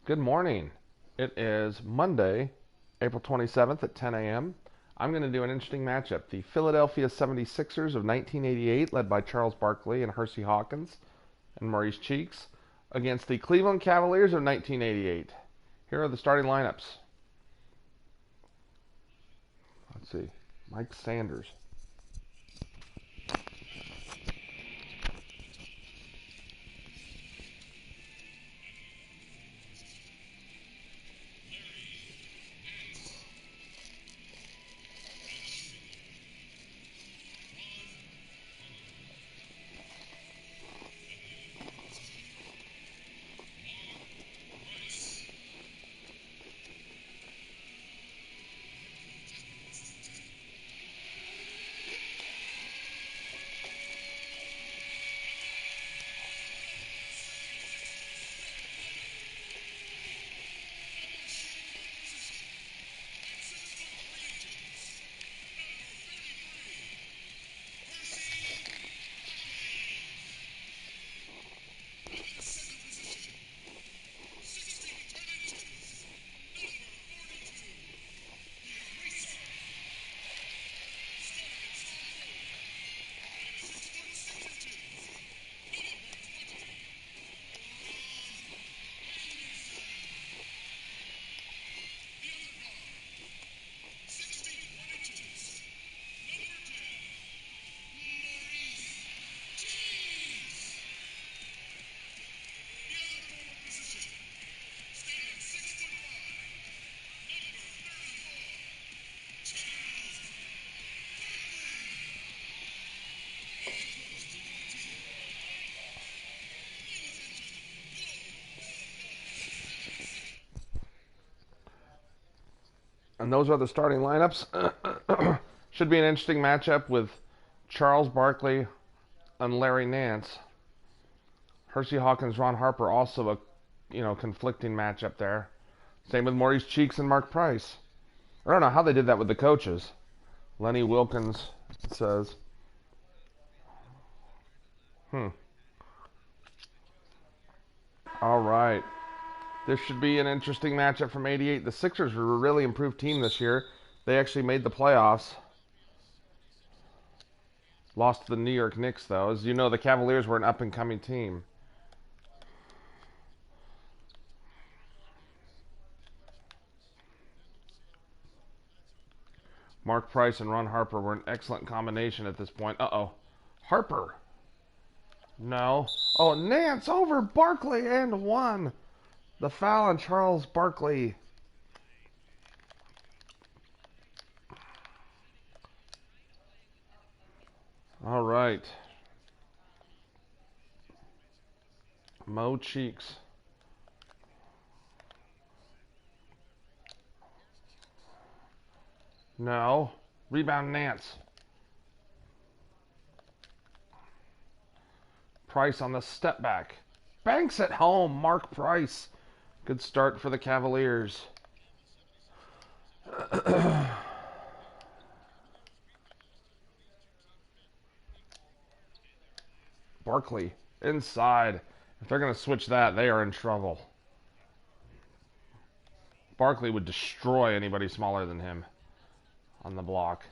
Good morning. It is Monday, April 27th at 10 a.m. I'm going to do an interesting matchup. The Philadelphia 76ers of 1988, led by Charles Barkley and Hersey Hawkins and Maurice Cheeks, against the Cleveland Cavaliers of 1988. Here are the starting lineups. Let's see. Mike Sanders. And those are the starting lineups. Should be an interesting matchup with Charles Barkley and Larry Nance. Hersey Hawkins, Ron Harper, also a conflicting matchup there. Same with Maurice Cheeks and Mark Price. I don't know how they did that with the coaches. Lenny Wilkins says, All right. This should be an interesting matchup from 88. The Sixers were a really improved team this year. They actually made the playoffs. Lost to the New York Knicks, though. As you know, the Cavaliers were an up-and-coming team. Mark Price and Ron Harper were an excellent combination at this point. Uh-oh. Harper. No. Oh, Nance over Barkley and one. The foul on Charles Barkley. All right. Mo Cheeks. No. Rebound Nance. Price on the step back. Banks at home. Mark Price. Good start for the Cavaliers. Barkley inside. If they're going to switch that, they are in trouble. Barkley would destroy anybody smaller than him on the block.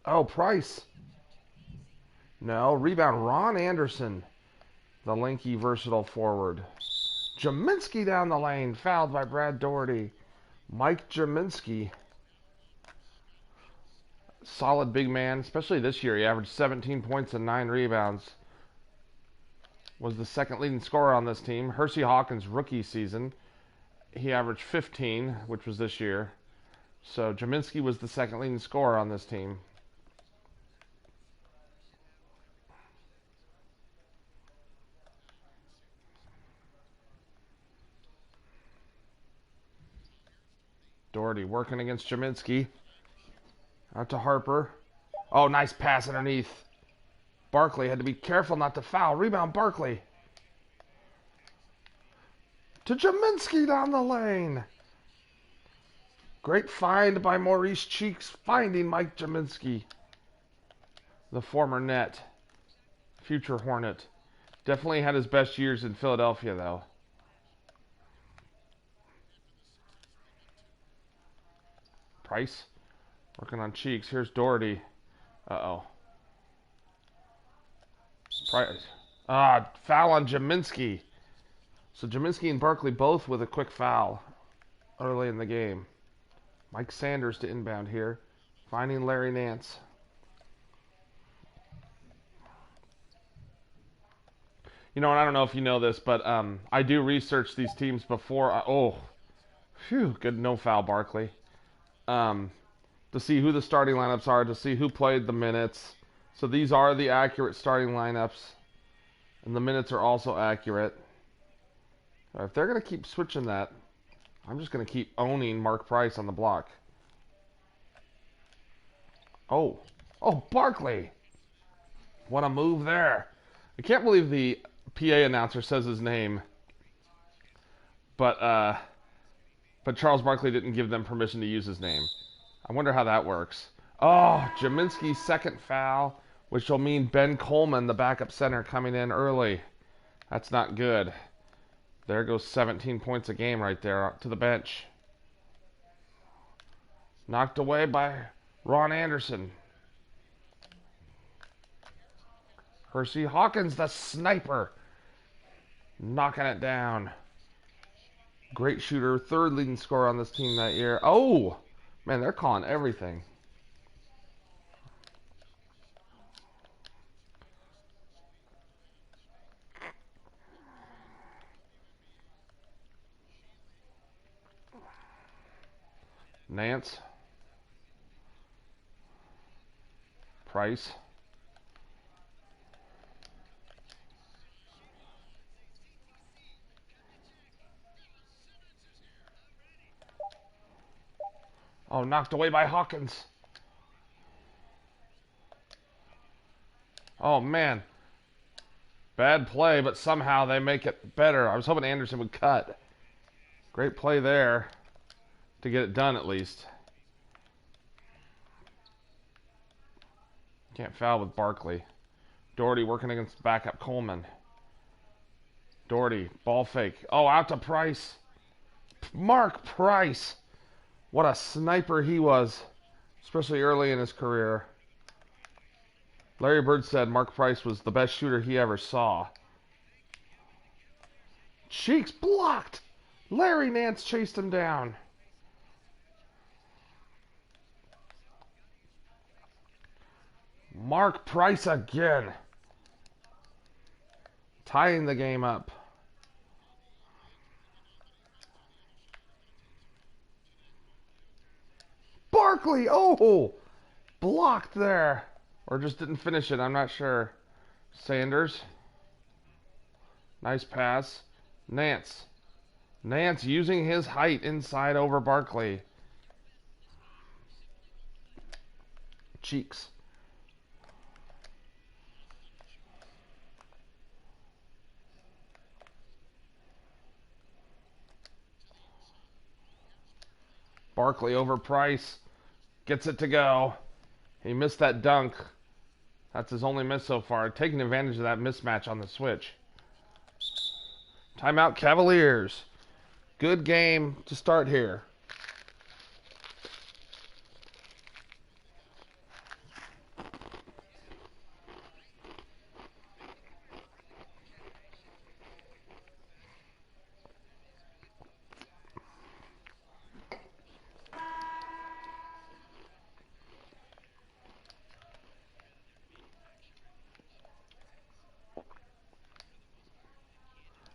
Oh, Price. No, rebound Ron Anderson, the lanky, versatile forward. Jaminski down the lane, fouled by Brad Daugherty. Mike Jaminski. Solid big man, especially this year. He averaged 17 points and 9 rebounds. Was the second leading scorer on this team. Hersey Hawkins' rookie season, he averaged 15, which was this year. So Jaminski was the second leading scorer on this team. Daugherty working against Jaminski. Out to Harper. Oh, nice pass underneath. Barkley had to be careful not to foul. Rebound Barkley. To Jaminski down the lane. Great find by Maurice Cheeks, finding Mike Jaminski. The former Net. Future Hornet. Definitely had his best years in Philadelphia, though. Price working on Cheeks. Here's Doherty. Uh-oh. Price. Foul on Jaminski. So Jaminski and Barkley both with a quick foul early in the game. Mike Sanders to inbound here, finding Larry Nance. You know, and I don't know if you know this, but I do research these teams before. Good no foul, Barkley. To see who the starting lineups are, to see who played the minutes. So these are the accurate starting lineups, and the minutes are also accurate. If they're going to keep switching that, I'm just going to keep owning Mark Price on the block. Oh, Barkley. What a move there. I can't believe the PA announcer says his name, but Charles Barkley didn't give them permission to use his name. I wonder how that works. Oh, Jaminski's second foul, which will mean Ben Coleman, the backup center, coming in early. That's not good. There goes 17 points a game right there to the bench. Knocked away by Ron Anderson. Hersey Hawkins, the sniper, knocking it down. Great shooter, third leading scorer on this team that year. Oh, man, they're calling everything. Nance. Price. Oh, knocked away by Hawkins. Oh, man. Bad play, but somehow they make it better. I was hoping Anderson would cut. Great play there to get it done at least. Can't foul with Barkley. Doherty working against backup Coleman. Doherty, ball fake. Oh, out to Price. Mark Price. What a sniper he was, especially early in his career. Larry Bird said Mark Price was the best shooter he ever saw. Cheeks blocked. Larry Nance chased him down. Mark Price again. Tying the game up. Barkley, blocked there. Or just didn't finish it, I'm not sure. Sanders. Nice pass. Nance. Nance using his height inside over Barkley. Cheeks. Barkley over Price. Gets it to go. He missed that dunk. That's his only miss so far. Taking advantage of that mismatch on the switch. Timeout Cavaliers. Good game to start here.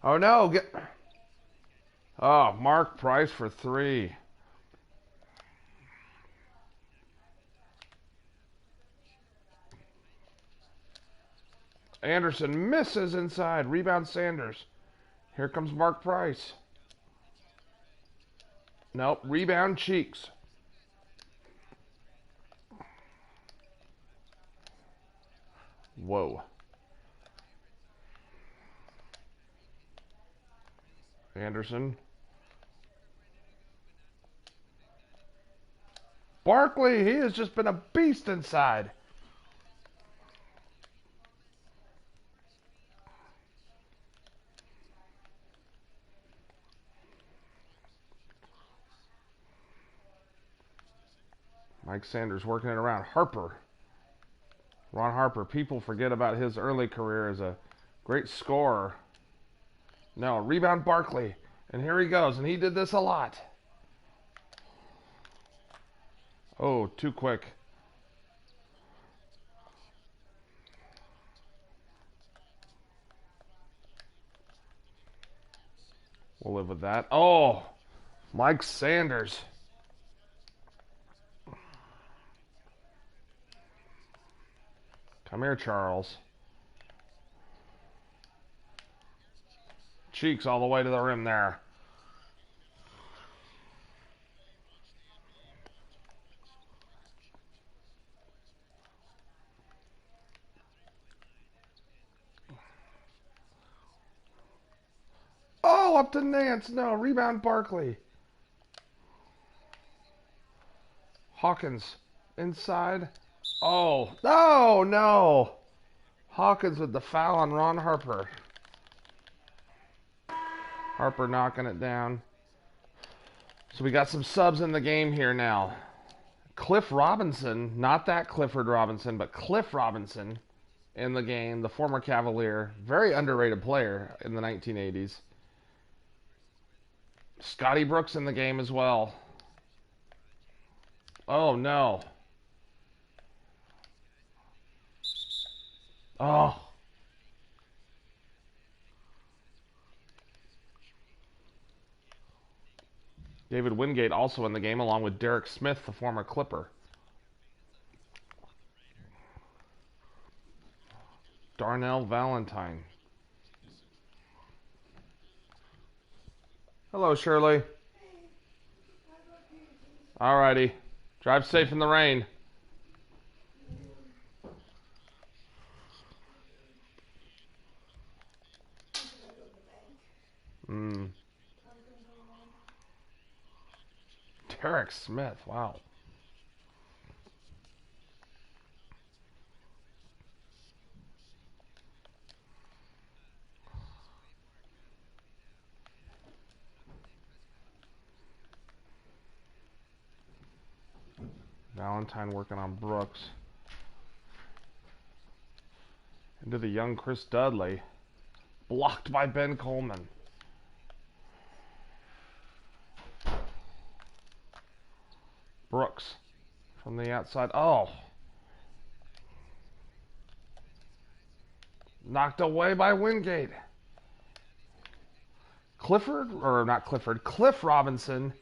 Oh no, Mark Price for three. Anderson misses inside. Rebound Sanders. Here comes Mark Price. Nope, rebound Cheeks. Whoa. Anderson. Barkley, he has just been a beast inside. Mike Sanders working it around. Harper. Ron Harper. People forget about his early career as a great scorer. No, rebound Barkley. And here he goes. And he did this a lot. Oh, too quick. We'll live with that. Oh, Mike Sanders. Come here, Charles. Cheeks all the way to the rim there. Oh, up to Nance. No, rebound Barkley. Hawkins inside. Oh, no, no. Hawkins with the foul on Ron Harper. Harper knocking it down. So we got some subs in the game here now. Cliff Robinson, not that Clifford Robinson, but Cliff Robinson in the game, the former Cavalier. Very underrated player in the 1980s. Scotty Brooks in the game as well. Oh, no. Oh. David Wingate also in the game, along with Derek Smith, the former Clipper. Darnell Valentine. Hello, Shirley. Alrighty. Drive safe in the rain. Derek Smith, wow. Valentine working on Brooks. Into the young Chris Dudley. Blocked by Ben Coleman. Brooks from the outside. Oh. Knocked away by Wingate. Cliff Robinson.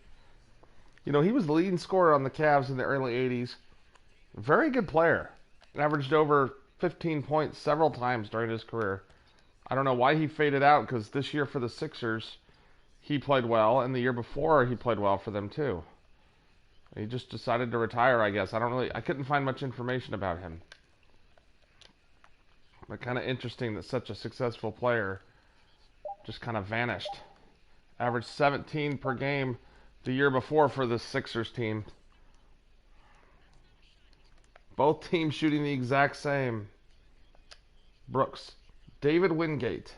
You know, he was the leading scorer on the Cavs in the early 80s. Very good player. Averaged over 15 points several times during his career. I don't know why he faded out, because this year for the Sixers, he played well, and the year before he played well for them too. He just decided to retire, I guess. I couldn't find much information about him. But kind of interesting that such a successful player just kind of vanished. Averaged 17 per game the year before for the Sixers team. Both teams shooting the exact same. Brooks. David Wingate.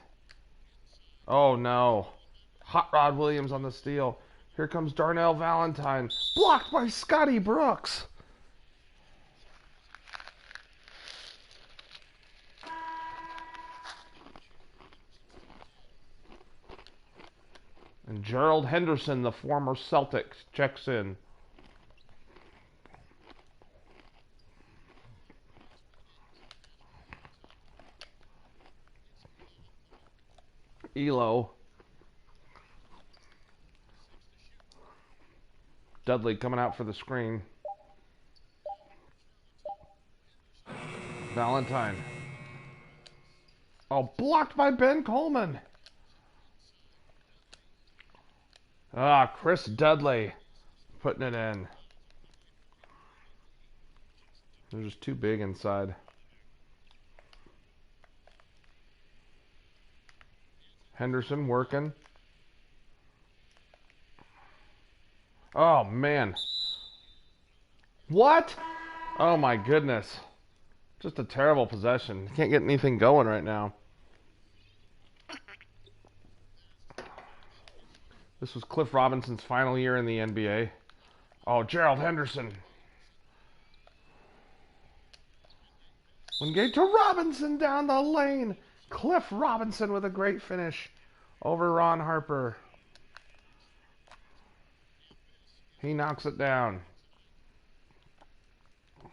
Oh no. Hot Rod Williams on the steal. Here comes Darnell Valentine. Blocked by Scotty Brooks. And Gerald Henderson, the former Celtic, checks in. Elo. Dudley coming out for the screen. Valentine. Oh, blocked by Ben Coleman. Ah, Chris Dudley putting it in. They're just too big inside. Henderson working. Oh, man. What? Oh, my goodness. Just a terrible possession. Can't get anything going right now. This was Cliff Robinson's final year in the NBA. Oh, Gerald Henderson. Wingate to Robinson down the lane. Cliff Robinson with a great finish over Ron Harper. He knocks it down. I'm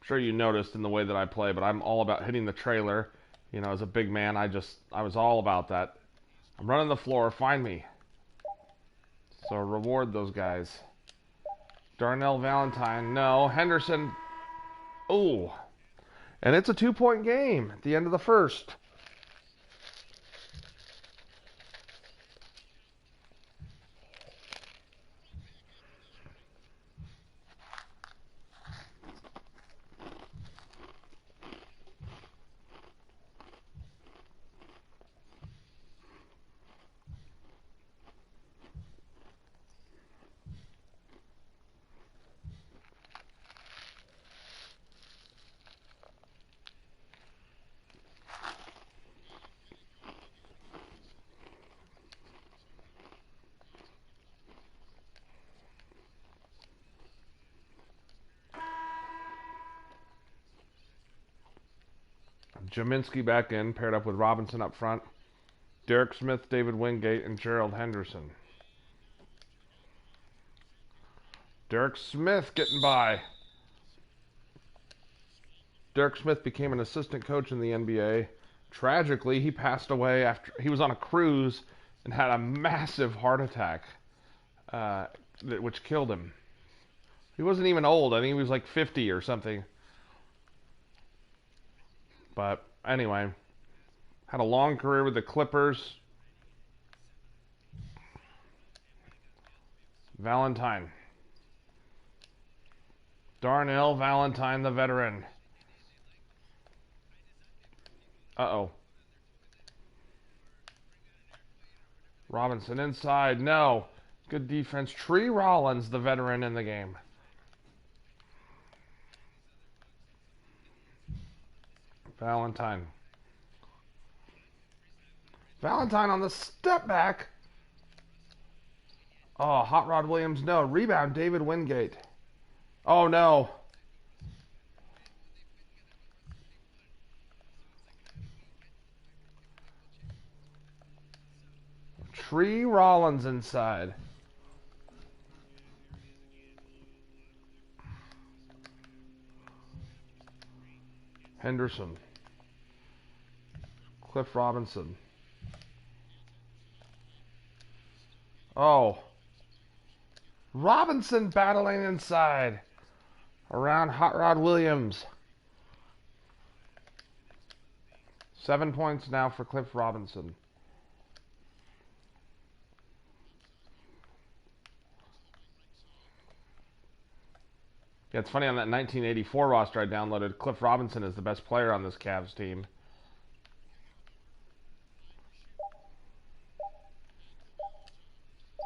sure you noticed in the way that I play, but I'm all about hitting the trailer. You know, as a big man, I was all about that. I'm running the floor, find me. So reward those guys. Darnell Valentine, no. Henderson, ooh. And it's a 2-point game at the end of the first. Jaminski back in, paired up with Robinson up front. Derek Smith, David Wingate, and Gerald Henderson. Derek Smith getting by. Derek Smith became an assistant coach in the NBA. Tragically, he passed away after he was on a cruise and had a massive heart attack, which killed him. He wasn't even old. I think he was like 50 or something. But anyway, had a long career with the Clippers. Valentine. Darnell Valentine, the veteran. Uh-oh. Robinson inside. No. Good defense. Tree Rollins, the veteran in the game. Valentine. Valentine on the step back. Oh, Hot Rod Williams, no. Rebound, David Wingate. Oh, no. Tree Rollins inside. Henderson. Cliff Robinson. Oh. Robinson battling inside. Around Hot Rod Williams. 7 points now for Cliff Robinson. Yeah, it's funny, on that 1984 roster I downloaded, Cliff Robinson is the best player on this Cavs team.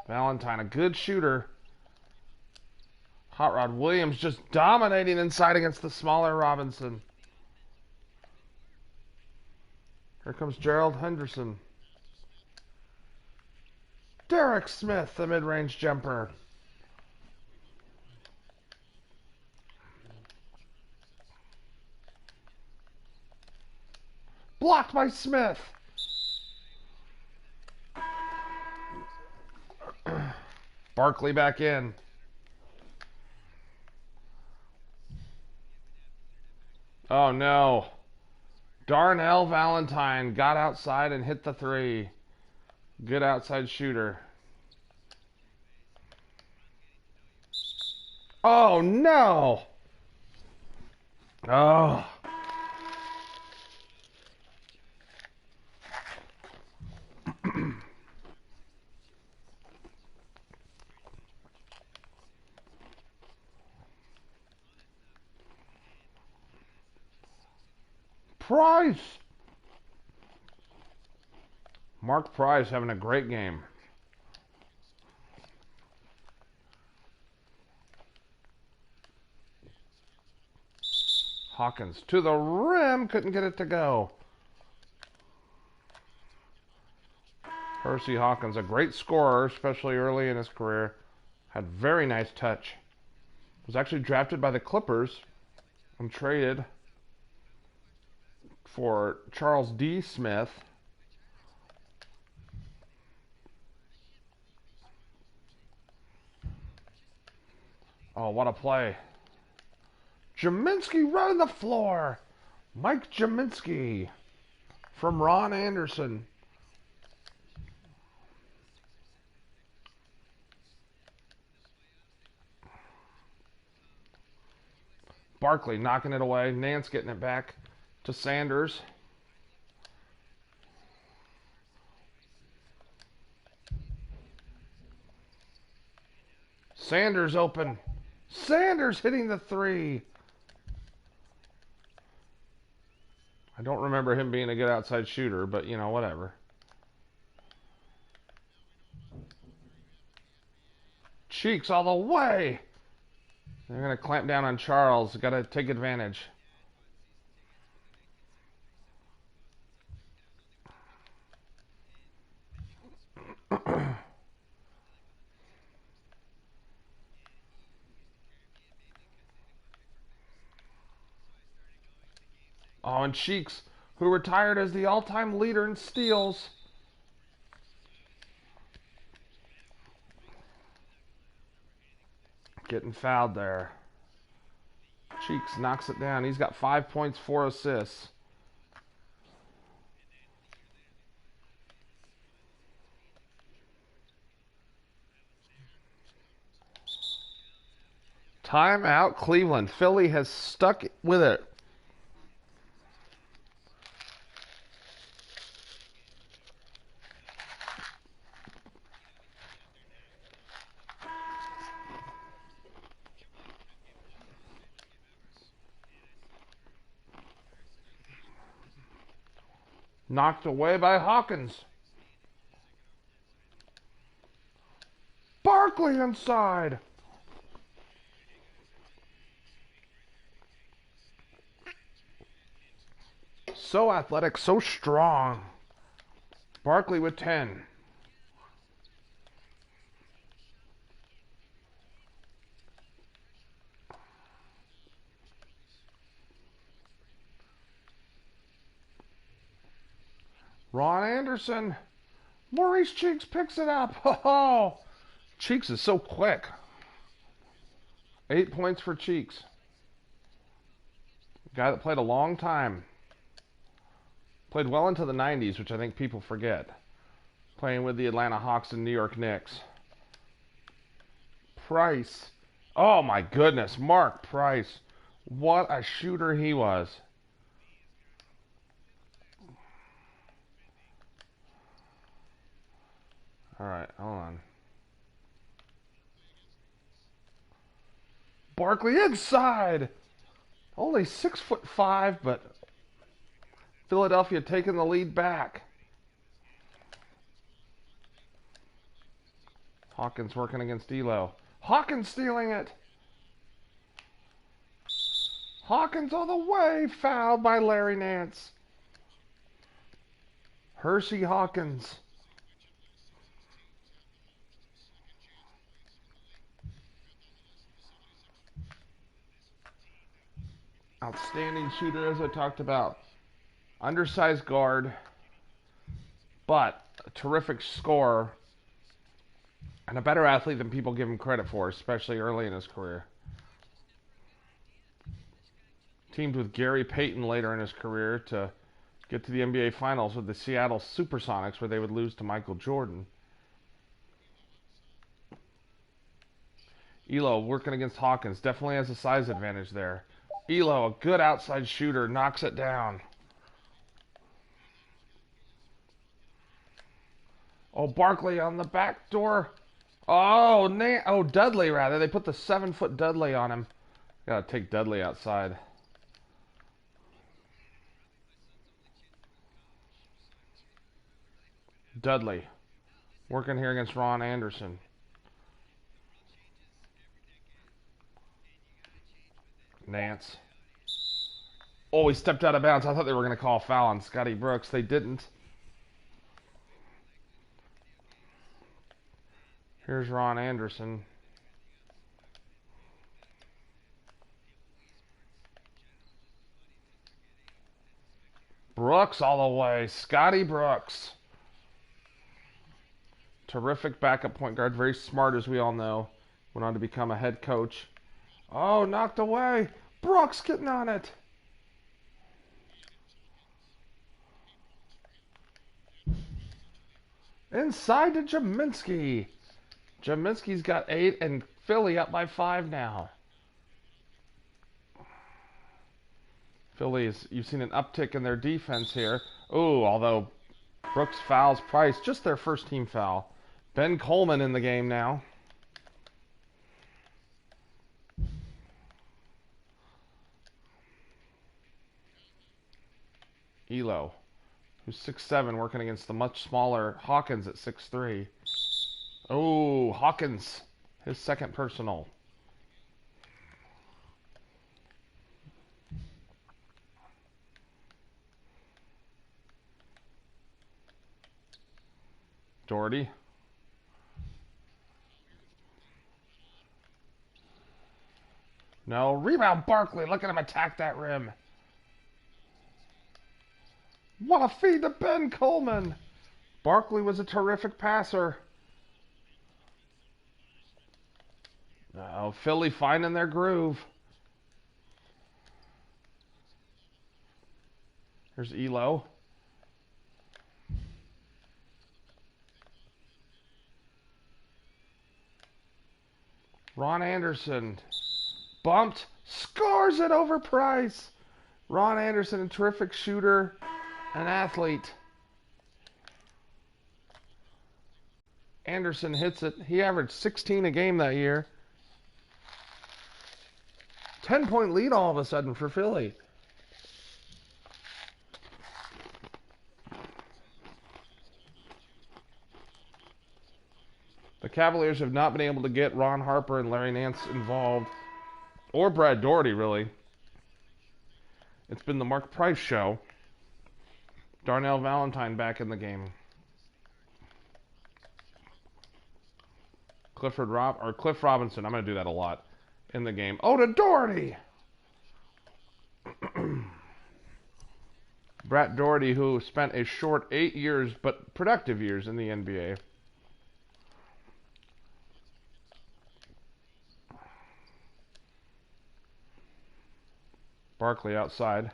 Valentine, a good shooter. Hot Rod Williams just dominating inside against the smaller Robinson. Here comes Gerald Henderson. Derek Smith, the mid-range jumper. Blocked by Smith. Barkley back in. Oh no. Darnell Valentine got outside and hit the three. Good outside shooter. Oh no. Oh. Price. Mark Price having a great game. Hawkins to the rim. Couldn't get it to go. Percy Hawkins, a great scorer, especially early in his career. Had very nice touch. Was actually drafted by the Clippers and traded for Charles D. Smith. Oh, what a play. Jaminski running the floor. Mike Jaminski from Ron Anderson. Barkley knocking it away. Nance getting it back to Sanders. Sanders open. Sanders hitting the three. I don't remember him being a good outside shooter, but, you know, whatever. Cheeks all the way. They're going to clamp down on Charles. Got to take advantage. Oh, and Cheeks, who retired as the all-time leader in steals. Getting fouled there. Cheeks knocks it down. He's got 5 points, 4 assists. Timeout, Cleveland. Philly has stuck with it. Knocked away by Hawkins. Barkley inside. So athletic, so strong. Barkley with 10. Ron Anderson. Maurice Cheeks picks it up. Oh, Cheeks is so quick. 8 points for Cheeks. Guy that played a long time. Played well into the 90s, which I think people forget. Playing with the Atlanta Hawks and New York Knicks. Price. Oh my goodness, Mark Price. What a shooter he was. All right, hold on. Barkley inside. Only 6'5", but Philadelphia taking the lead back. Hawkins working against D'Lo. Hawkins stealing it. Hawkins all the way. Fouled by Larry Nance. Hersey Hawkins. Outstanding shooter, as I talked about. Undersized guard, but a terrific scorer and a better athlete than people give him credit for, especially early in his career. Teamed with Gary Payton later in his career to get to the NBA Finals with the Seattle Supersonics, where they would lose to Michael Jordan. Elo working against Hawkins. Definitely has a size advantage there. Elo, a good outside shooter, knocks it down. Oh, Barkley on the back door. Oh, Dudley, rather. They put the 7-foot Dudley on him. Gotta take Dudley outside. Dudley working here against Ron Anderson. Nance. Oh, he stepped out of bounds. I thought they were going to call a foul on Scotty Brooks. They didn't. Here's Ron Anderson. Brooks all the way. Scotty Brooks. Terrific backup point guard. Very smart, as we all know. Went on to become a head coach. Oh, knocked away. Brooks getting on it. Inside to Jaminski. Jaminski's got 8 and Philly up by 5 now. Phillies, you've seen an uptick in their defense here. Ooh, although Brooks fouls Price, just their first team foul. Ben Coleman in the game now. Elo, who's 6'7", working against the much smaller Hawkins at 6'3". Oh, Hawkins, his second personal. Doherty. No, rebound Barkley. Look at him attack that rim. What a feed to Ben Coleman. Barkley was a terrific passer. Oh, Philly finding their groove. Here's Elo. Ron Anderson. Bumped. Scores it over Price. Ron Anderson, a terrific shooter, an athlete. Anderson hits it. He averaged 16 a game that year. 10-point lead all of a sudden for Philly. The Cavaliers have not been able to get Ron Harper and Larry Nance involved, or Brad Doherty, really. It's been the Mark Price show. Darnell Valentine back in the game. Cliff Robinson, I'm going to do that a lot in the game. Oh, to Doherty! Brad Doherty, who spent a short 8 years, but productive years in the NBA. Barkley outside.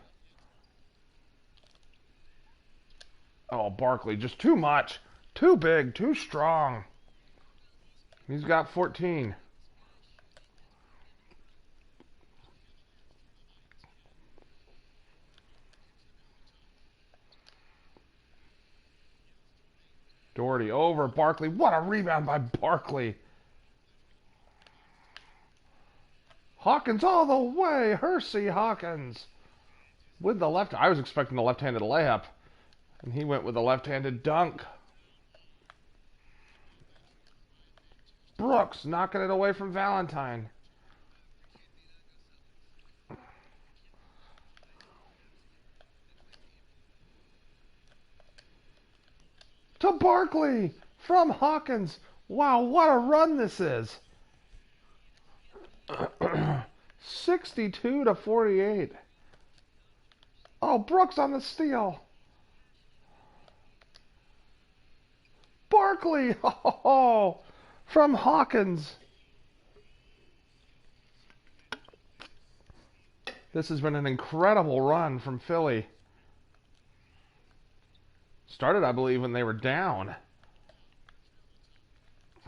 Oh, Barkley, just too much. Too big, too strong. He's got 14. Doherty over Barkley. What a rebound by Barkley. Hawkins all the way. Hersey Hawkins with the left. I was expecting the left-handed layup, and he went with the left-handed dunk. Brooks knocking it away from Valentine. To Barkley from Hawkins. Wow, what a run this is. 62 to 48. Oh, Brooks on the steal. Barkley. Oh, from Hawkins. This has been an incredible run from Philly. Started, I believe, when they were down.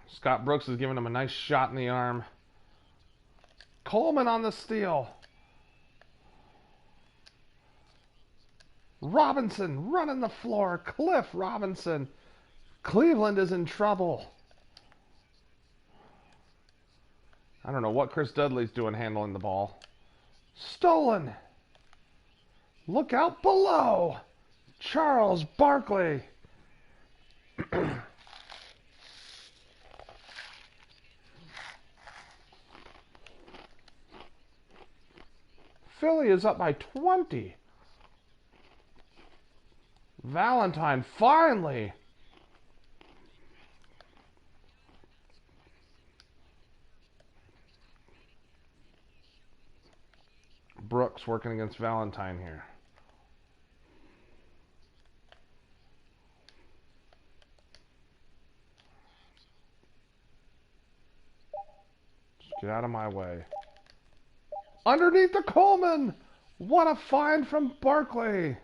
Scott Brooks is giving him a nice shot in the arm. Coleman on the steal. Robinson running the floor. Cliff Robinson. Cleveland is in trouble. I don't know what Chris Dudley's doing handling the ball. Stolen. Look out below. Charles Barkley. Philly is up by 20. Valentine finally. Brooks working against Valentine here. Get out of my way. Underneath the Coleman! What a find from Barkley!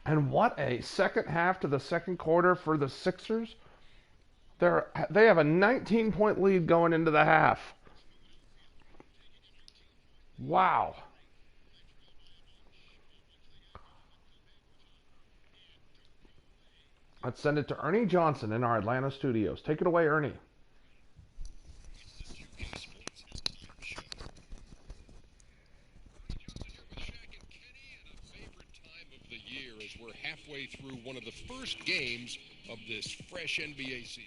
And what a second half to the second quarter for the Sixers. They have a 19-point lead going into the half. Wow. Let's send it to Ernie Johnson in our Atlanta studios. Take it away, Ernie. We're halfway through one of the first games of this fresh NBA season.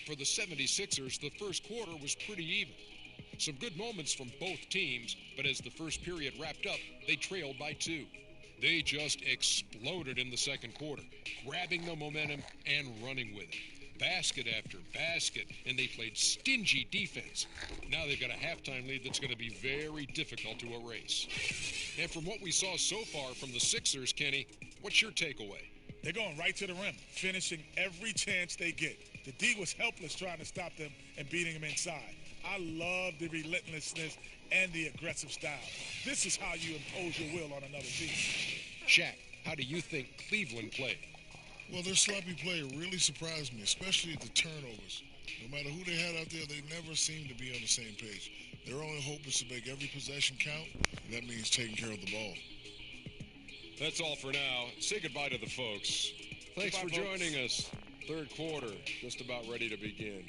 For the 76ers, the first quarter was pretty even. Some good moments from both teams, but as the first period wrapped up, they trailed by 2. They just exploded in the second quarter, grabbing the momentum and running with it. Basket after basket, and they played stingy defense. Now they've got a halftime lead that's going to be very difficult to erase. And from what we saw so far from the Sixers, Kenny, what's your takeaway? They're going right to the rim, finishing every chance they get. The D was helpless trying to stop them and beating them inside. I love the relentlessness and the aggressive style. This is how you impose your will on another team. Shaq, how do you think Cleveland played? Well, their sloppy play really surprised me, especially at the turnovers. No matter who they had out there, they never seemed to be on the same page. Their only hope is to make every possession count, and that means taking care of the ball. That's all for now. Say goodbye to the folks. Thanks for joining us. Third quarter, just about ready to begin.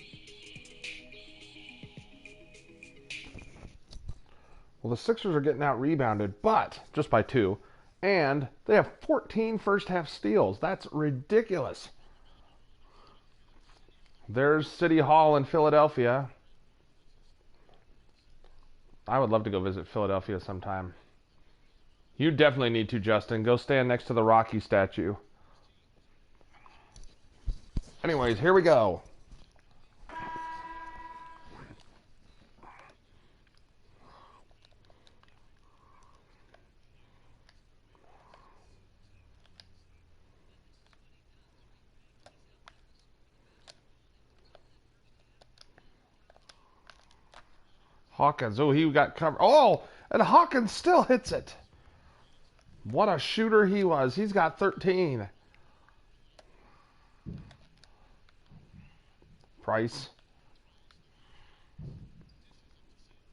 Well, the Sixers are getting out-rebounded, but just by 2. And they have 14 first-half steals. That's ridiculous. There's City Hall in Philadelphia. I would love to go visit Philadelphia sometime. You definitely need to, Justin. Go stand next to the Rocky statue. Anyways, here we go. Hawkins. Oh, he got covered. Oh, and Hawkins still hits it. What a shooter he was. He's got 13. Price.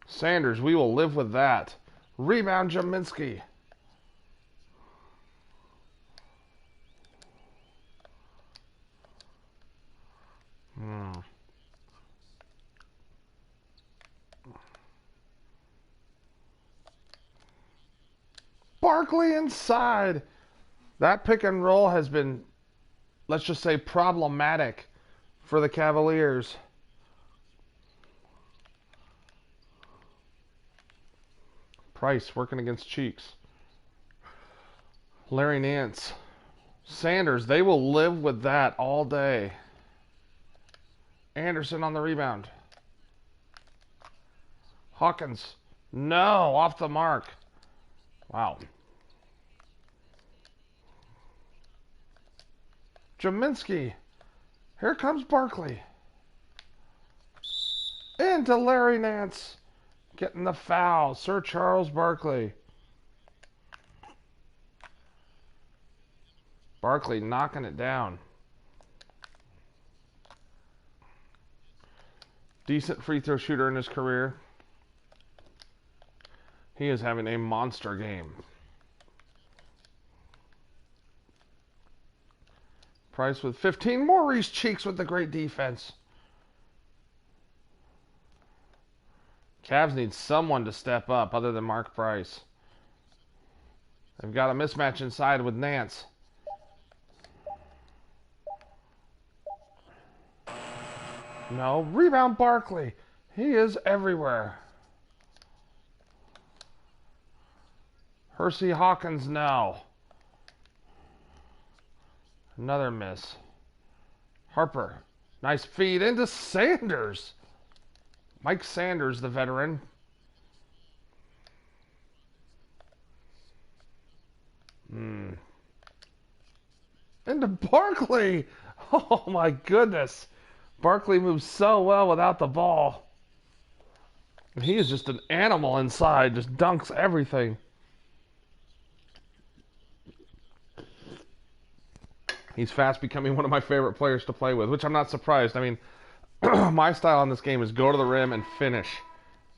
Sanders, we will live with that. Rebound, Jaminski. Barkley inside. That pick and roll has been, let's just say, problematic for the Cavaliers. Price working against Cheeks. Larry Nance. Sanders, they will live with that all day. Anderson on the rebound. Hawkins. No, off the mark. Wow. Jaminski. Here comes Barkley. Into Larry Nance. Getting the foul. Sir Charles Barkley. Barkley knocking it down. Decent free throw shooter in his career. He is having a monster game. Price with 15. Maurice Cheeks with the great defense. Cavs need someone to step up other than Mark Price. They've got a mismatch inside with Nance. No. Rebound Barkley. He is everywhere. Hersey Hawkins now. Another miss. Harper. Nice feed into Sanders. Mike Sanders, the veteran. Into Barkley. Oh my goodness. Barkley moves so well without the ball. And he is just an animal inside, just dunks everything. He's fast becoming one of my favorite players to play with, which I'm not surprised. I mean, my style in this game is go to the rim and finish.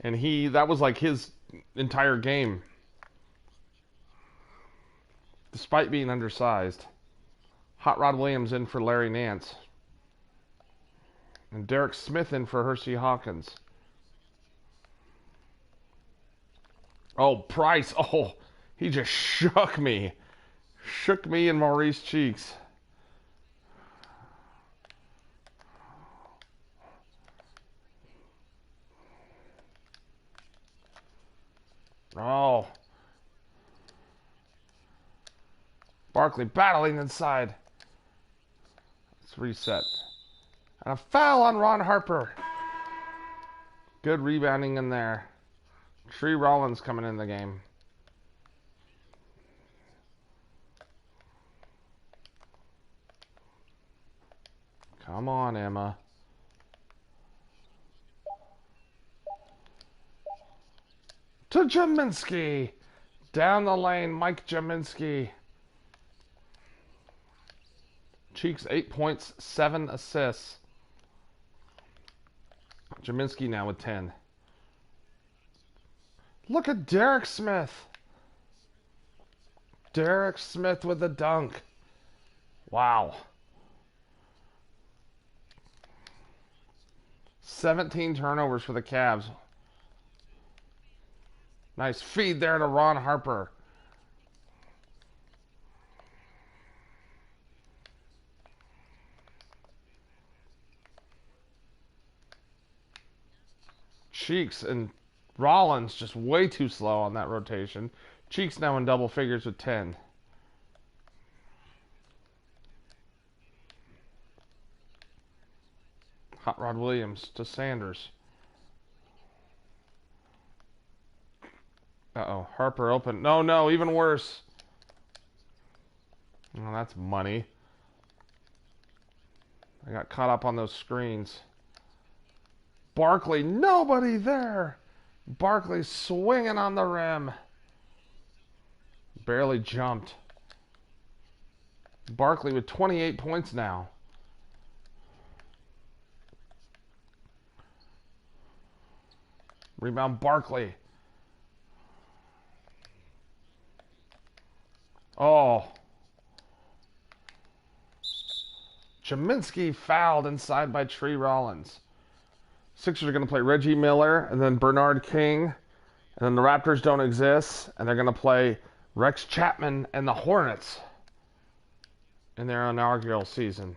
And that was like his entire game. Despite being undersized. Hot Rod Williams in for Larry Nance. And Derek Smith in for Hersey Hawkins. Oh, Price. Oh, he just shook me. Shook me and Maurice Cheeks. Oh. Barkley battling inside. Let's reset. And a foul on Ron Harper. Good rebounding in there. Tree Rollins coming in the game. Come on, Emma. To Jaminski. Down the lane, Mike Jaminski. Cheeks 8 points, 7 assists. Jaminski now with 10. Look at Derek Smith. Derek Smith with the dunk. Wow. 17 turnovers for the Cavs. Nice feed there to Ron Harper. Cheeks and Rollins just way too slow on that rotation. Cheeks now in double figures with 10. Hot Rod Williams to Sanders. Uh-oh. Harper open. No, even worse. Oh, that's money. I got caught up on those screens. Barkley, nobody there. Barkley swinging on the rim. Barely jumped. Barkley with 28 points now. Rebound Barkley. Oh. Jaminski fouled inside by Tree Rollins. Sixers are going to play Reggie Miller and then Bernard King. And then the Raptors don't exist. And they're going to play Rex Chapman and the Hornets in their inaugural season.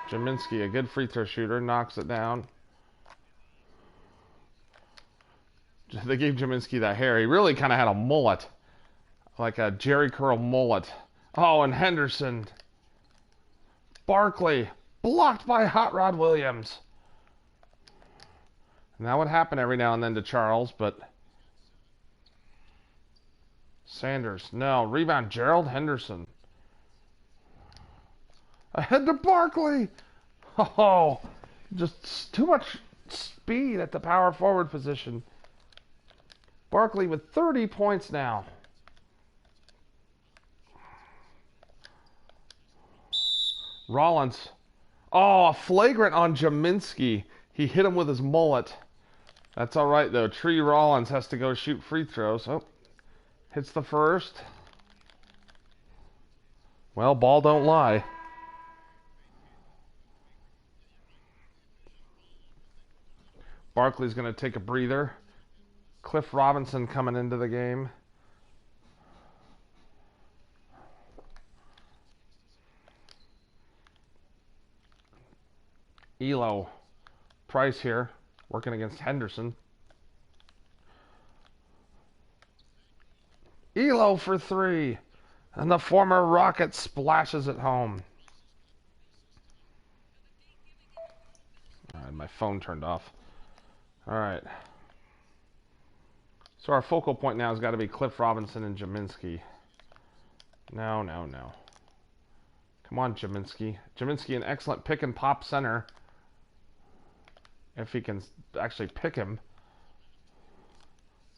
Jaminski, a good free throw shooter, knocks it down. They gave Jaminski that hair. He really kind of had a mullet. Like a Jerry Curl mullet. Oh, and Henderson. Barkley. Blocked by Hot Rod Williams. And that would happen every now and then to Charles, but... Sanders. No. Rebound Gerald Henderson. Ahead to Barkley. Oh, just too much speed at the power forward position. Barkley with 30 points now. Rollins. Oh, a flagrant on Jaminski. He hit him with his mullet. That's all right, though. Tree Rollins has to go shoot free throws. Oh, hits the first. Well, ball don't lie. Barkley's going to take a breather. Cliff Robinson coming into the game. Elo. Price here, working against Henderson. Elo for three. And the former Rocket splashes it home. Alright, my phone turned off. Alright. So our focal point now has got to be Cliff Robinson and Jaminski. No. Come on, Jaminski. Jaminski, an excellent pick and pop center. If he can actually pick him.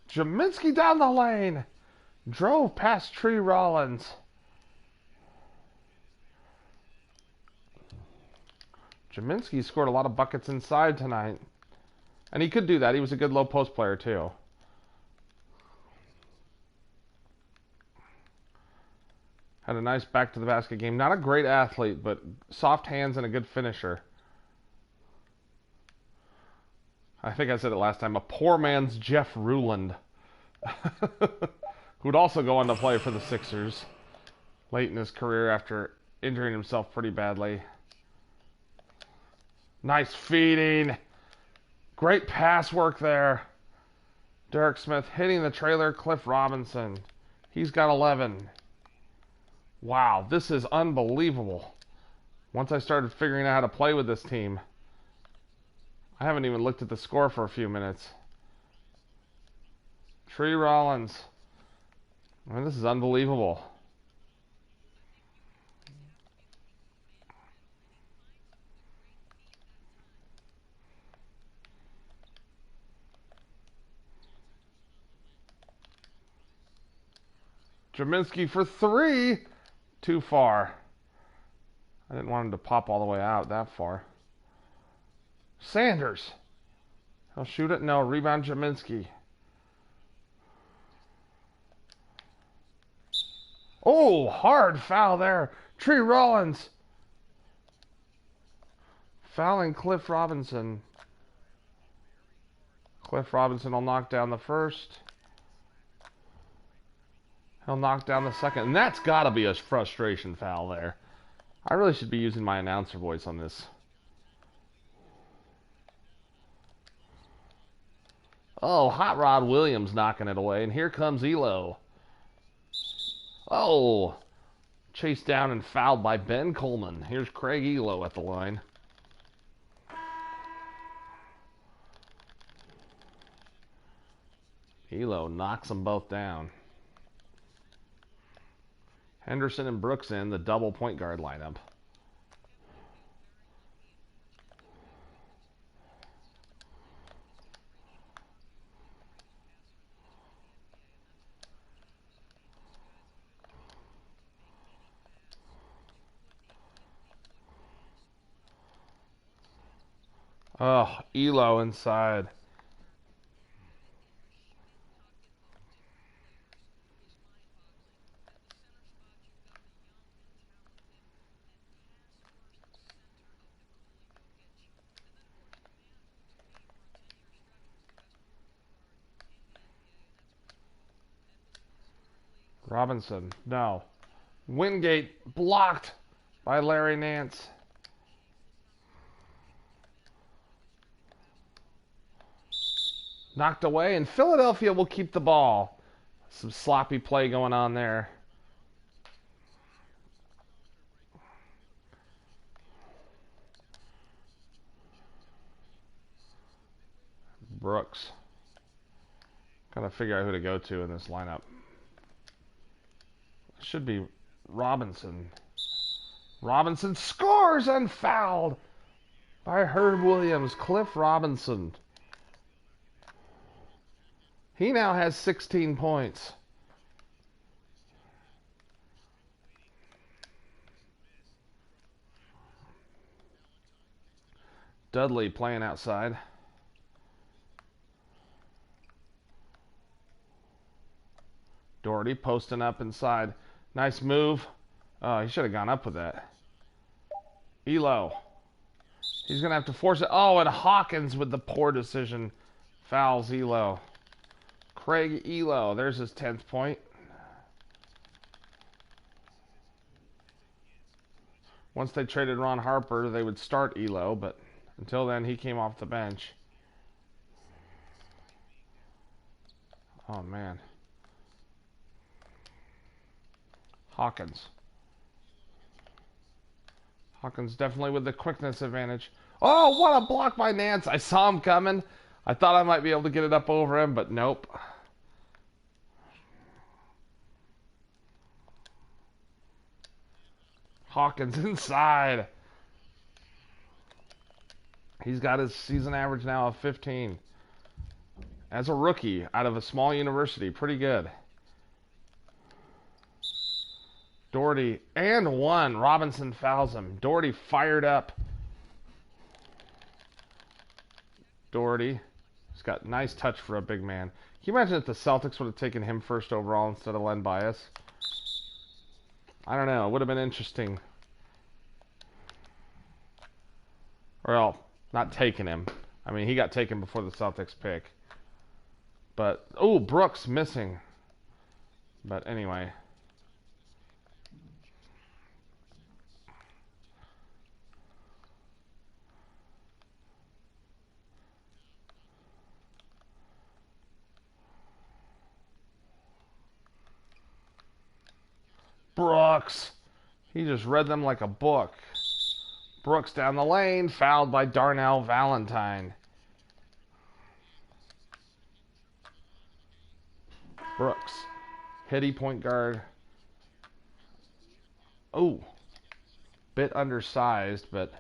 Jaminski down the lane. Drove past Tree Rollins. Jaminski scored a lot of buckets inside tonight. And he could do that. He was a good low post player, too. Had a nice back to the basket game. Not a great athlete, but soft hands and a good finisher. I think I said it last time. A poor man's Jeff Ruland. Who'd also go on to play for the Sixers late in his career after injuring himself pretty badly. Nice feeding. Great pass work there. Derek Smith hitting the trailer. Cliff Robinson. He's got 11. Wow, this is unbelievable. Once I started figuring out how to play with this team. I haven't even looked at the score for a few minutes. Tree Rollins. I mean, this is unbelievable. Jaminski for 3. Too far. I didn't want him to pop all the way out that far. Sanders. He'll shoot it. No. Rebound Jaminski. Oh, hard foul there. Tree Rollins. Fouling Cliff Robinson. Cliff Robinson will knock down the first. He'll knock down the second. And that's got to be a frustration foul there. I really should be using my announcer voice on this. Oh, Hot Rod Williams knocking it away. And here comes Elo. Oh, chased down and fouled by Ben Coleman. Here's Craig Elo at the line. Elo knocks them both down. Henderson and Brooks in the double point guard lineup. Oh, Elo inside. Robinson, no. Wingate blocked by Larry Nance. Knocked away, and Philadelphia will keep the ball. Some sloppy play going on there. Brooks. Gotta figure out who to go to in this lineup. Should be Robinson. Robinson scores unfouled by Herb Williams. Cliff Robinson. He now has 16 points. Dudley playing outside. Doherty posting up inside. Nice move. Oh, he should have gone up with that. Elo. He's going to have to force it. Oh, and Hawkins with the poor decision. Fouls Elo. Craig Elo. There's his 10th point. Once they traded Ron Harper, they would start Elo, but until then, he came off the bench. Oh, man. Hawkins. Hawkins definitely with the quickness advantage. Oh, what a block by Nance. I saw him coming. I thought I might be able to get it up over him, but nope. Hawkins inside. He's got his season average now of 15. As a rookie out of a small university, pretty good. Doherty and one. Robinson fouls him. Doherty fired up. Doherty. He's got nice touch for a big man. Can you imagine if the Celtics would have taken him first overall instead of Len Bias? I don't know. It would have been interesting. Well, not taking him. I mean, he got taken before the Celtics pick. But, oh, Brooks missing. But anyway. Brooks. He just read them like a book. Brooks down the lane, fouled by Darnell Valentine. Brooks. Hitty point guard. Oh. Bit undersized, but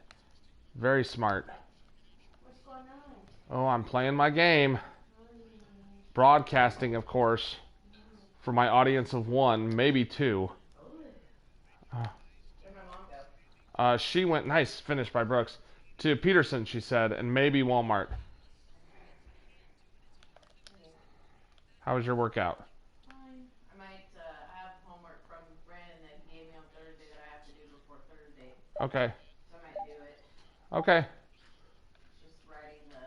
very smart. What's going on? Oh, I'm playing my game. Broadcasting, of course, for my audience of one, maybe two. Where'd my mom go? She went, nice finish by Brooks, to Peterson, she said, and maybe Walmart. How was your workout? Fine. I might have homework from Brandon that he gave me on Thursday that I have to do before Thursday. Okay. So I might do it. Okay. Just riding the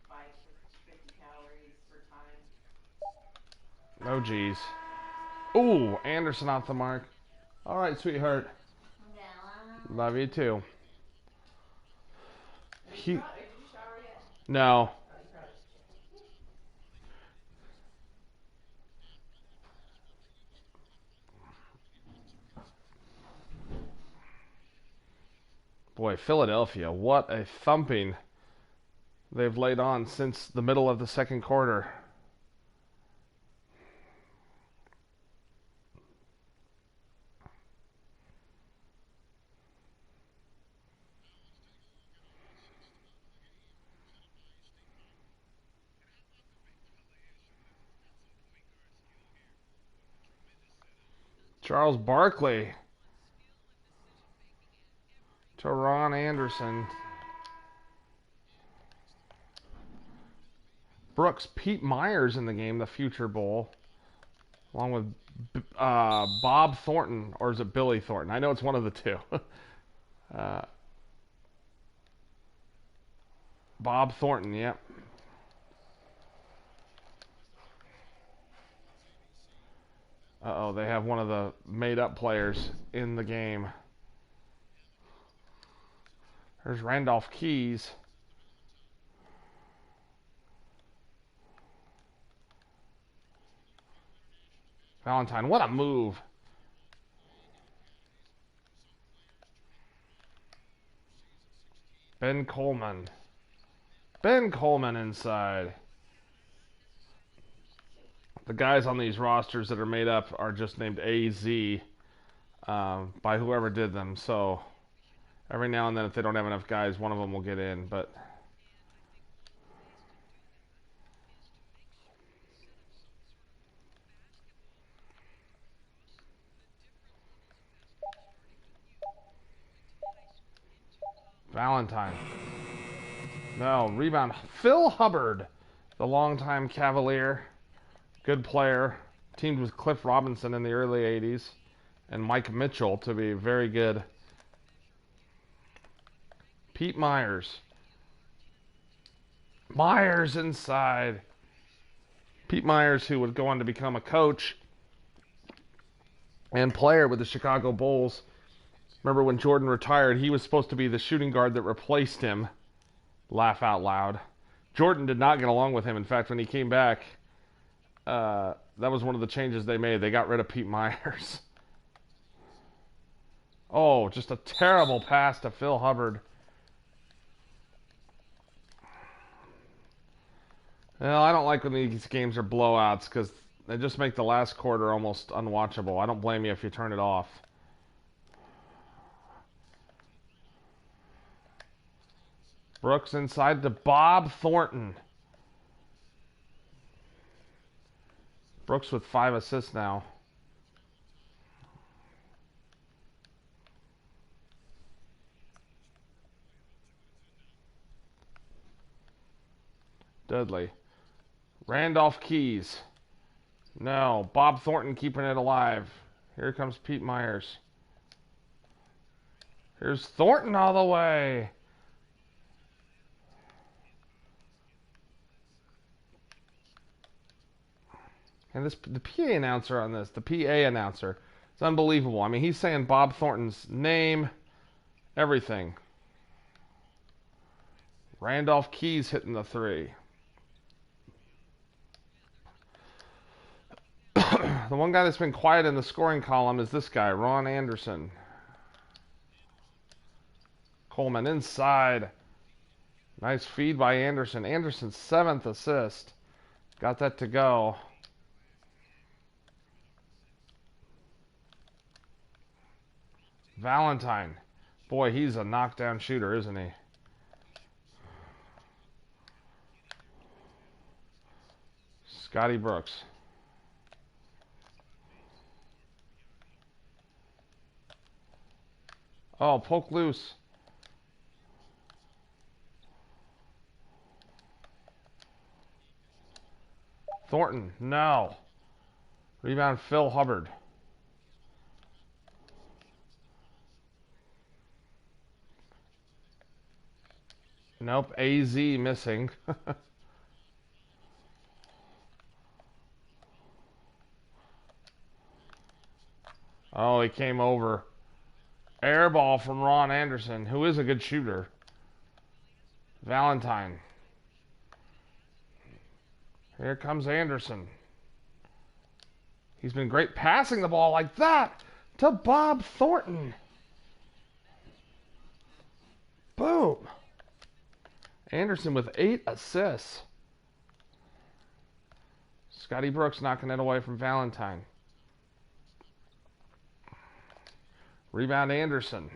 bike for 50 calories per time. Oh, geez. Ooh, Anderson off the mark. All right, sweetheart. Love you too. Did you shower yet? No. Boy, Philadelphia, what a thumping they've laid on since the middle of the second quarter. Charles Barkley to Ron Anderson. Brooks, Pete Myers in the game, the future Bull, along with Bob Thornton, or is it Billy Thornton? I know it's one of the two. Bob Thornton, yep. Uh-oh, they have one of the made-up players in the game. There's Randolph Keys. Valentine, what a move. Ben Coleman. Ben Coleman inside. The guys on these rosters that are made up are just named AZ by whoever did them. So every now and then, if they don't have enough guys, one of them will get in. But Valentine. No, rebound. Phil Hubbard, the longtime Cavalier. Good player. Teamed with Cliff Robinson in the early 80s. And Mike Mitchell to be very good. Pete Myers. Myers inside. Pete Myers, who would go on to become a coach and player with the Chicago Bulls. Remember when Jordan retired, he was supposed to be the shooting guard that replaced him. Laugh out loud. Jordan did not get along with him. In fact, when he came back, that was one of the changes they made. They got rid of Pete Myers. Oh, just a terrible pass to Phil Hubbard. Well, I don't like when these games are blowouts because they just make the last quarter almost unwatchable. I don't blame you if you turn it off. Brooks inside to Bob Thornton. Brooks with 5 assists now. Dudley. Randolph Keys. No. Bob Thornton keeping it alive. Here comes Pete Myers. Here's Thornton all the way. And the PA announcer on this, the PA announcer, it's unbelievable. I mean, he's saying Bob Thornton's name, everything. Randolph Keys hitting the 3. The one guy that's been quiet in the scoring column is this guy, Ron Anderson. Coleman inside. Nice feed by Anderson. Anderson's 7th assist. Got that to go. Valentine. Boy, he's a knockdown shooter, isn't he? Scotty Brooks. Oh, poke loose. Thornton, no. Rebound, Phil Hubbard. Nope, AZ missing. Oh, he came over. Air ball from Ron Anderson, who is a good shooter. Valentine. Here comes Anderson. He's been great passing the ball like that to Bob Thornton. Boom. Anderson with 8 assists. Scotty Brooks knocking it away from Valentine. Rebound Anderson.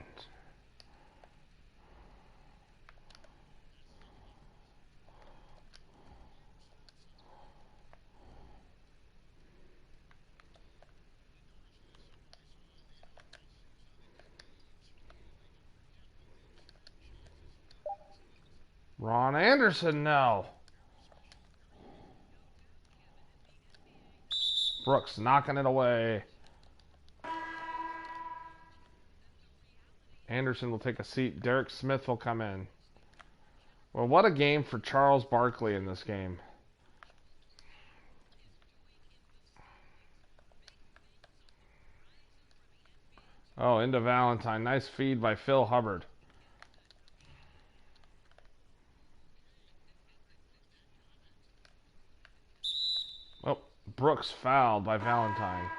Ron Anderson now. Brooks knocking it away. Anderson will take a seat. Derek Smith will come in. Well, what a game for Charles Barkley in this game. Oh, into Valentine. Nice feed by Phil Hubbard. Oh, Brooks fouled by Valentine.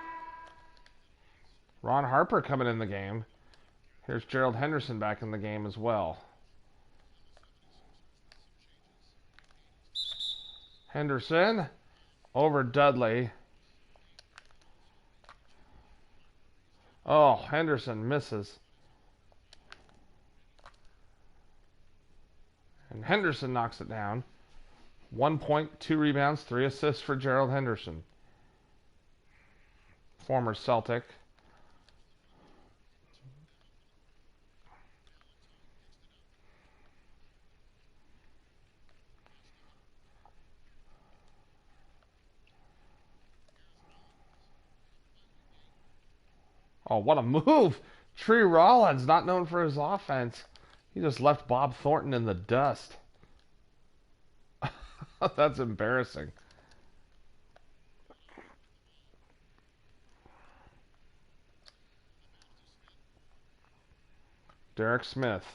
Ron Harper coming in the game. Here's Gerald Henderson back in the game as well. Henderson over Dudley. Oh, Henderson misses. And Henderson knocks it down. 1 point, 2 rebounds, 3 assists for Gerald Henderson. Former Celtic. Oh, what a move! Tree Rollins, not known for his offense. He just left Bob Thornton in the dust. That's embarrassing. Derek Smith.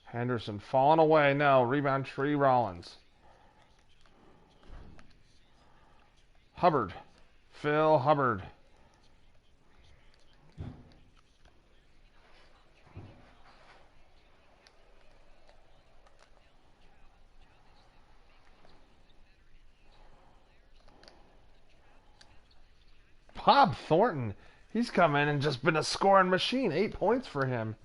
Henderson falling away. No, rebound Tree Rollins. Hubbard. Phil Hubbard. Bob Thornton He's come in and just been a scoring machine. 8 points for him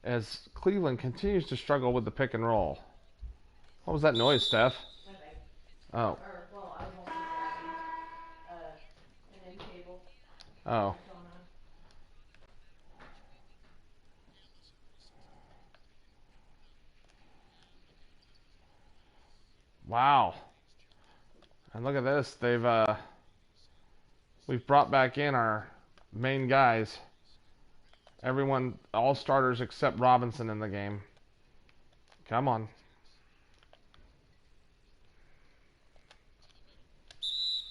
as Cleveland continues to struggle with the pick and roll. What was that noise, Steph? My bad. Oh. Or, well, I was also grabbing an end cable. Oh. What's going on? Wow. And look at this. We've brought back in our main guys. Everyone, all starters except Robinson in the game. Come on.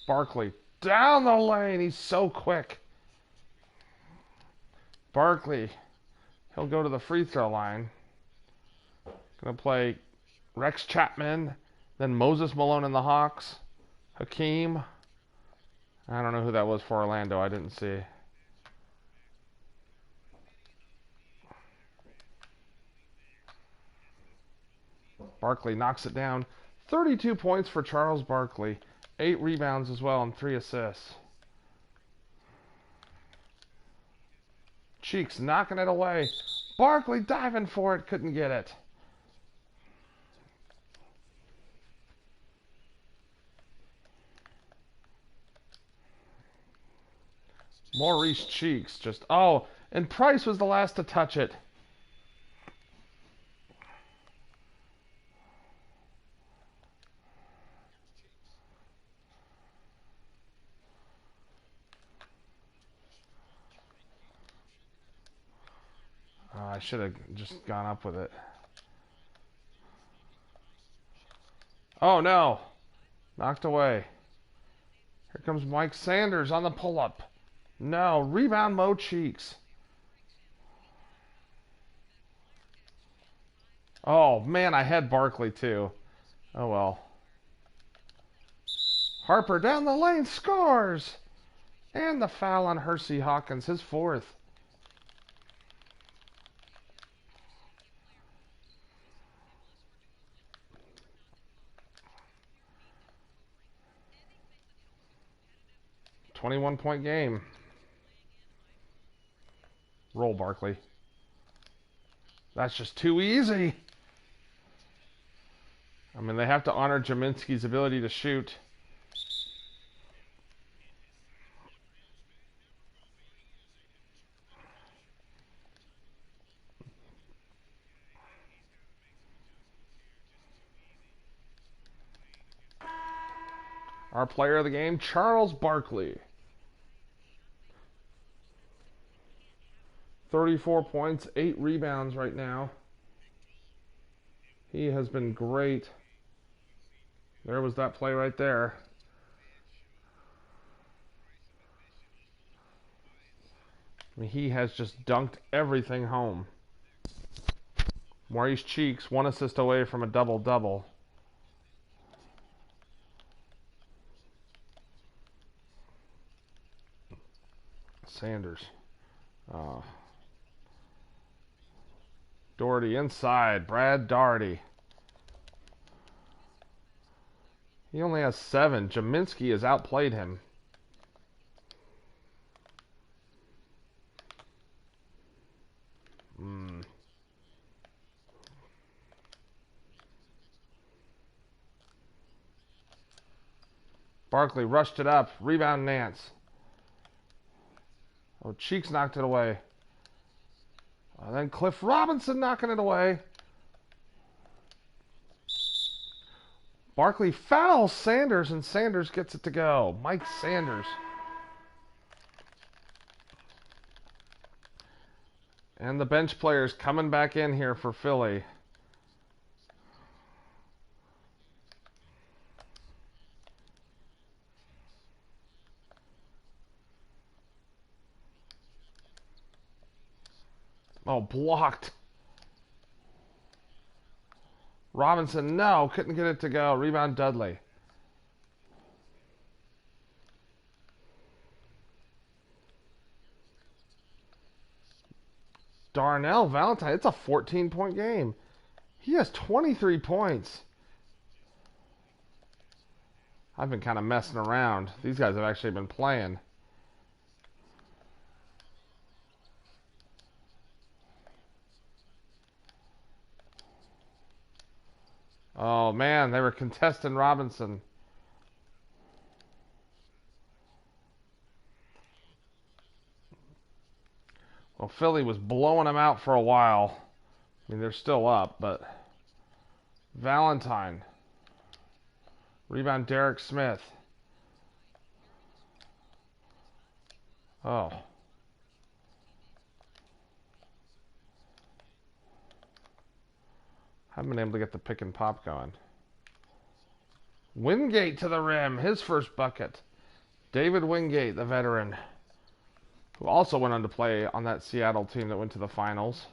Barkley down the lane. He's so quick. Barkley. He'll go to the free throw line. Gonna play Rex Chapman, then Moses Malone and the Hawks. Hakeem. I don't know who that was for Orlando. I didn't see. Barkley knocks it down. 32 points for Charles Barkley. 8 rebounds as well and 3 assists. Cheeks knocking it away. Barkley diving for it. Couldn't get it. Maurice Cheeks just... Oh, and Price was the last to touch it. I should have just gone up with it. Oh, no. Knocked away. Here comes Mike Sanders on the pull-up. No. Rebound Mo Cheeks. Oh, man, I had Barkley, too. Oh, well. Harper down the lane. Scores! And the foul on Hersey Hawkins, his 4th. .point game. Roll, Barkley. That's just too easy. I mean, they have to honor Jaminski's ability to shoot. Our player of the game, Charles Barkley. 34 points, 8 rebounds right now. He has been great. There was that play right there. I mean, he has just dunked everything home. Maurice Cheeks, 1 assist away from a double-double. Sanders. Doherty inside. Brad Doherty. He only has 7. Jaminski has outplayed him. Barkley rushed it up. Rebound Nance. Oh, Cheeks knocked it away. Then Cliff Robinson knocking it away. Barkley fouls Sanders, and Sanders gets it to go. Mike Sanders. And the bench players coming back in here for Philly. Oh, blocked. Robinson, no, couldn't get it to go. Rebound Dudley. Darnell Valentine, it's a 14-point game. He has 23 points. I've been kind of messing around. These guys have actually been playing. Oh, man, they were contesting Robinson. Well, Philly was blowing them out for a while. I mean, they're still up, but Valentine. Rebound, Derek Smith. Oh. Haven't been able to get the pick and pop going. Wingate to the rim. His first bucket. David Wingate, the veteran, who also went on to play on that Seattle team that went to the finals.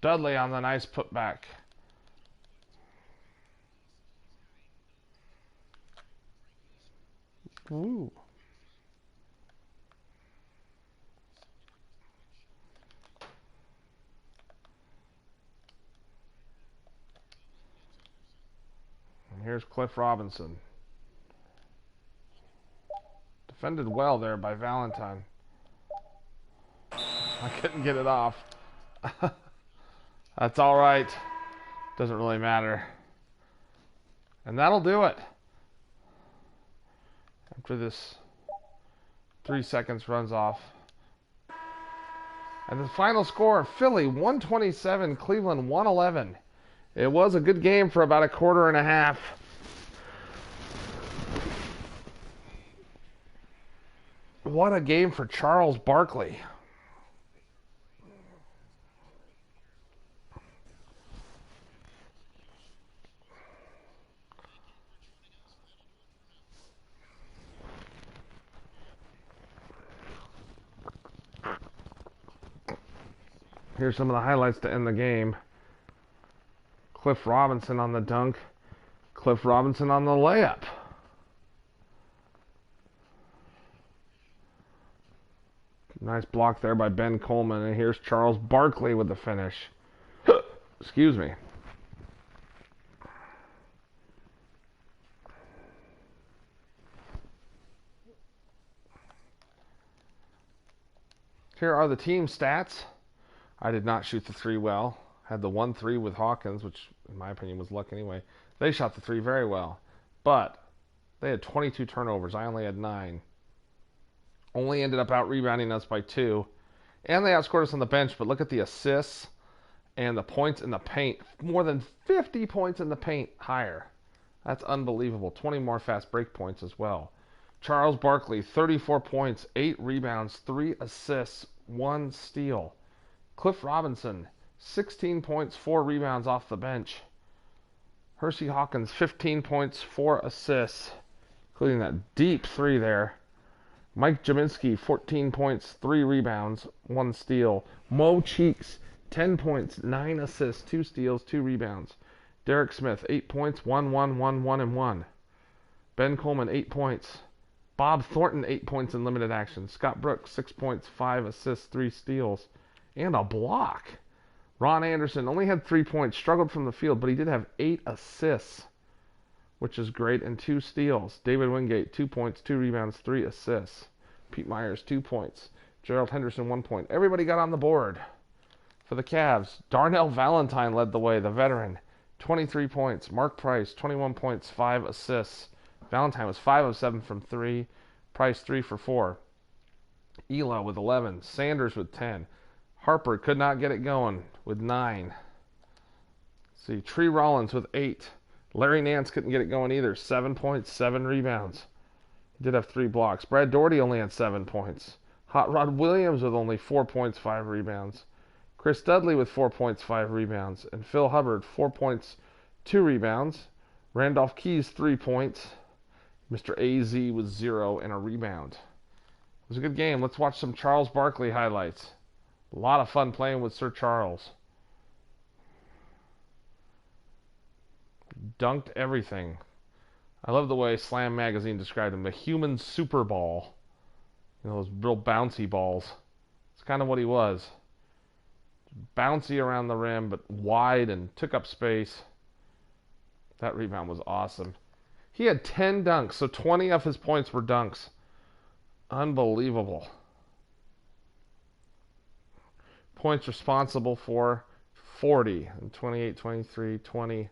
Dudley on the nice putback. Ooh. And here's Cliff Robinson. Defended well there by Valentine. I couldn't get it off. That's all right. Doesn't really matter. And that'll do it. After this 3 seconds runs off. And the final score, Philly 127, Cleveland 111. It was a good game for about a quarter and a half. What a game for Charles Barkley. Here's some of the highlights to end the game. Cliff Robinson on the dunk. Cliff Robinson on the layup. Nice block there by Ben Coleman. And here's Charles Barkley with the finish. Excuse me. Here are the team stats. I did not shoot the three well. Had the 1-3 with Hawkins, which in my opinion was luck anyway. They shot the three very well. But they had 22 turnovers. I only had 9. Only ended up out-rebounding us by 2. And they outscored us on the bench. But look at the assists and the points in the paint. More than 50 points in the paint higher. That's unbelievable. 20 more fast break points as well. Charles Barkley, 34 points, 8 rebounds, 3 assists, 1 steal. Cliff Robinson, 16 points, 4 rebounds off the bench. Hersey Hawkins, 15 points, 4 assists, including that deep 3 there. Mike Jaminski, 14 points, 3 rebounds, 1 steal. Mo Cheeks, 10 points, 9 assists, 2 steals, 2 rebounds. Derek Smith, 8 points, 1, 1, 1, 1, and 1. Ben Coleman, 8 points. Bob Thornton, 8 points in limited action. Scott Brooks, 6 points, 5 assists, 3 steals, and a block. Ron Anderson only had 3 points, struggled from the field, but he did have 8 assists, which is great, and 2 steals. David Wingate, 2 points, 2 rebounds, 3 assists. Pete Myers, 2 points. Gerald Henderson, 1 point. Everybody got on the board for the Cavs. Darnell Valentine led the way, the veteran. 23 points. Mark Price, 21 points, 5 assists. Valentine was 5 of 7 from 3. Price, 3 for 4. Ela with 11. Sanders with 10. Harper could not get it going with 9. Let's see, Tree Rollins with 8. Larry Nance couldn't get it going either. 7 points, 7 rebounds. He did have 3 blocks. Brad Daugherty only had 7 points. Hot Rod Williams with only 4 points, 5 rebounds. Chris Dudley with 4 points, 5 rebounds. And Phil Hubbard, 4 points, 2 rebounds. Randolph Keys, 3 points. Mr. AZ with 0 and a rebound. It was a good game. Let's watch some Charles Barkley highlights. A lot of fun playing with Sir Charles. Dunked everything. I love the way Slam Magazine described him. The human super ball. You know, those real bouncy balls. It's kind of what he was. Bouncy around the rim, but wide and took up space. That rebound was awesome. He had 10 dunks, so 20 of his points were dunks. Unbelievable. Points responsible for 40 and 28, 23, 20.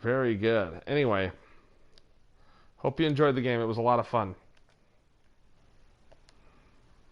Very good. Anyway, hope you enjoyed the game. It was a lot of fun.